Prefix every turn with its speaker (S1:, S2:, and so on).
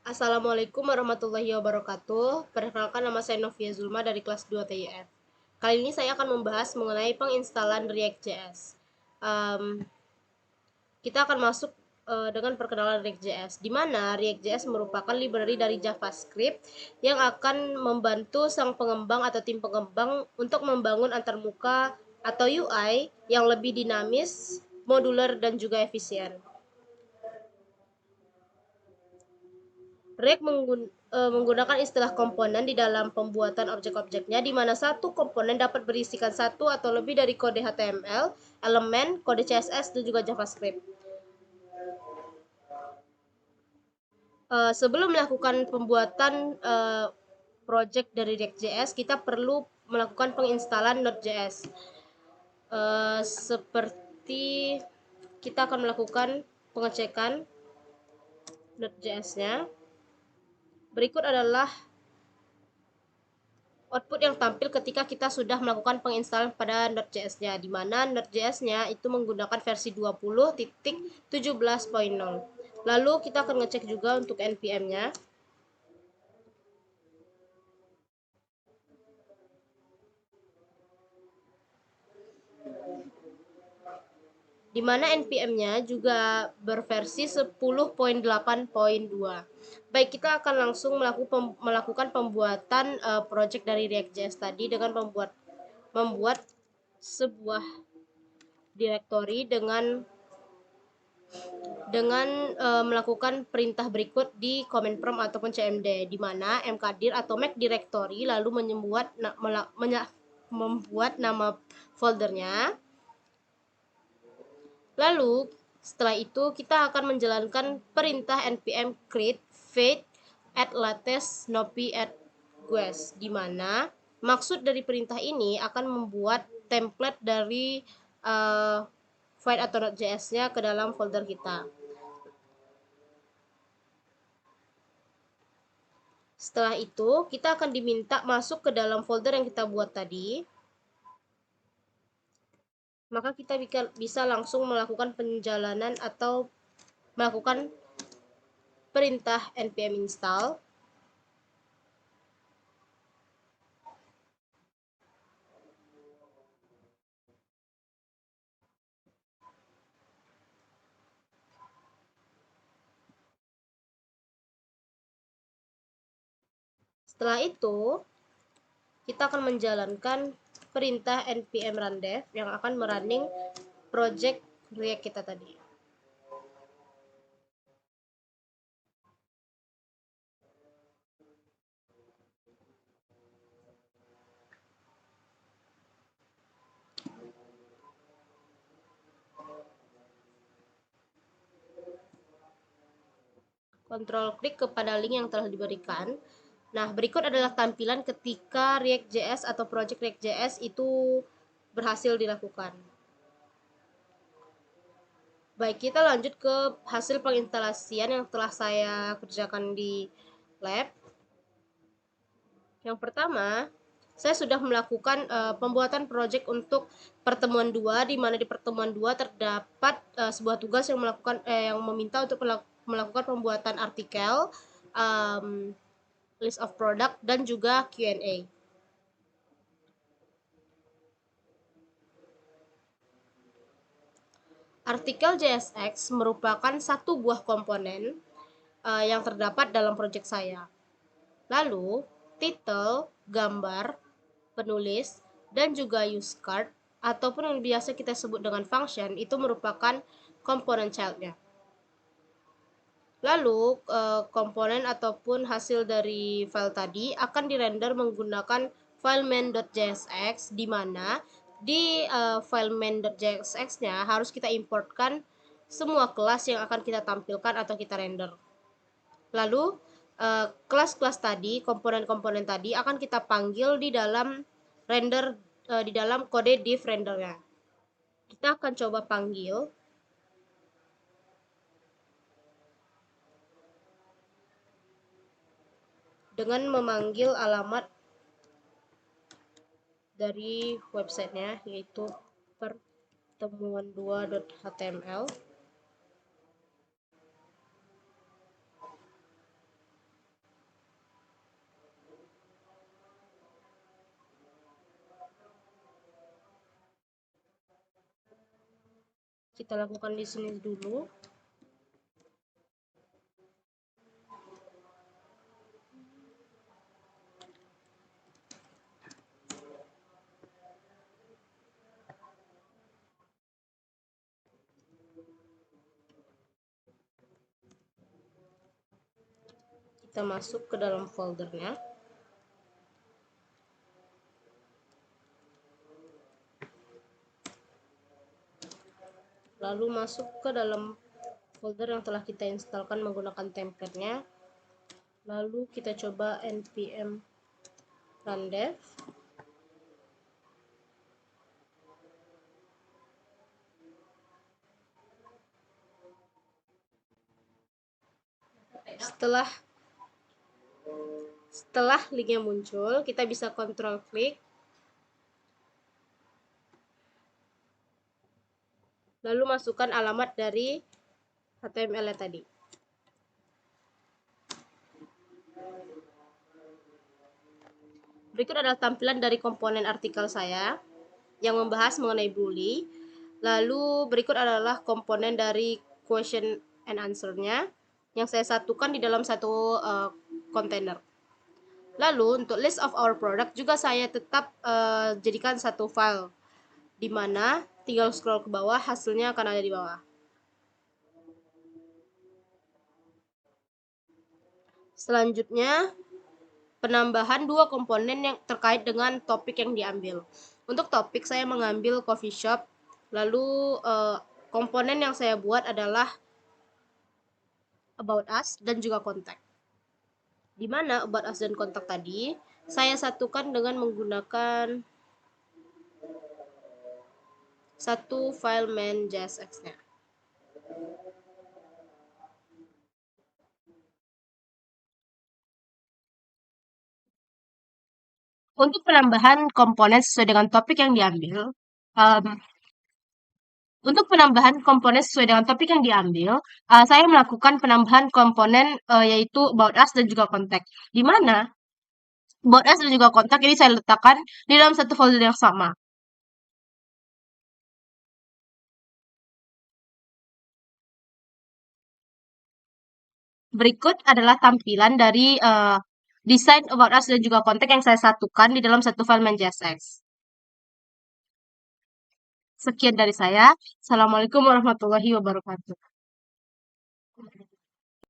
S1: Assalamualaikum warahmatullahi wabarakatuh. Perkenalkan, nama saya Novia Zulma dari kelas 2 TIF. Kali ini saya akan membahas mengenai penginstalan React.js. Um, kita akan masuk dengan perkenalan React.js, di mana React.js merupakan library dari JavaScript yang akan membantu sang pengembang atau tim pengembang untuk membangun antarmuka atau UI yang lebih dinamis, modular, dan juga efisien. React menggunakan istilah komponen di dalam pembuatan objek-objeknya, di mana satu komponen dapat berisikan satu atau lebih dari kode HTML, elemen, kode CSS, dan juga JavaScript. Sebelum melakukan pembuatan project dari React.js, kita perlu melakukan penginstalan Node.js. Seperti kita akan melakukan pengecekan Node.js-nya. Berikut adalah output yang tampil ketika kita sudah melakukan penginstalan pada Node.js-nya, di mana Node.js-nya itu menggunakan versi 20.17.0. Lalu kita akan ngecek juga untuk npm-nya. Di mana npm-nya juga berversi 10.8.2. Baik, kita akan langsung melakukan pembuatan project dari React.js tadi dengan membuat sebuah directory dengan melakukan perintah berikut di command prompt ataupun cmd, di mana mkdir atau make directory lalu membuat nama foldernya. Lalu setelah itu kita akan menjalankan perintah npm create fetch add latest nopi add guest, di mana maksud dari perintah ini akan membuat template dari file atau Node.js-nya ke dalam folder kita. Setelah itu, kita akan diminta masuk ke dalam folder yang kita buat tadi. Maka kita bisa langsung melakukan penjalanan atau melakukan perintah npm install. Setelah itu, kita akan menjalankan perintah npm run dev yang akan merunning project React kita tadi. Kontrol klik kepada link yang telah diberikan. Nah, berikut adalah tampilan ketika React.js atau project React.js itu berhasil dilakukan. Baik, kita lanjut ke hasil penginstalasian yang telah saya kerjakan di lab. Yang pertama, saya sudah melakukan pembuatan project untuk pertemuan 2, di mana di pertemuan 2 terdapat sebuah tugas yang meminta untuk melakukan pembuatan artikel, list of product, dan juga Q&A. Artikel JSX merupakan satu buah komponen yang terdapat dalam project saya. Lalu, title, gambar, penulis, dan juga use card ataupun yang biasa kita sebut dengan function itu merupakan komponen childnya. Lalu komponen ataupun hasil dari file tadi akan dirender menggunakan file main.jsx, di mana di file main.jsx-nya harus kita importkan semua kelas yang akan kita tampilkan atau kita render. Lalu kelas-kelas tadi, komponen-komponen tadi akan kita panggil di dalam render, di dalam kode div rendernya. Kita akan coba panggil dengan memanggil alamat dari websitenya, yaitu pertemuan2.html. Kita lakukan di sini dulu. Kita masuk ke dalam foldernya. Lalu masuk ke dalam folder yang telah kita instalkan menggunakan template-nya. Lalu kita coba npm rundev. Setelah linknya muncul, kita bisa kontrol klik, lalu masukkan alamat dari HTML-nya tadi. Berikut adalah tampilan dari komponen artikel saya yang membahas mengenai bully. Lalu berikut adalah komponen dari question and answer-nya yang saya satukan di dalam satu kontainer. Lalu untuk list of our product juga saya tetap jadikan satu file, di mana tinggal scroll ke bawah, hasilnya akan ada di bawah. Selanjutnya, penambahan dua komponen yang terkait dengan topik yang diambil. Untuk topik saya mengambil coffee shop, lalu komponen yang saya buat adalah about us dan juga contact. Di mana about us dan contact tadi saya satukan dengan menggunakan satu file main.jsx-nya. Untuk penambahan komponen sesuai dengan topik yang diambil, untuk penambahan komponen sesuai dengan topik yang diambil, saya melakukan penambahan komponen yaitu about us dan juga contact. Di mana about us dan juga contact ini saya letakkan di dalam satu folder yang sama. Berikut adalah tampilan dari desain about us dan juga contact yang saya satukan di dalam satu file main.jsx. Sekian dari saya. Assalamualaikum warahmatullahi wabarakatuh.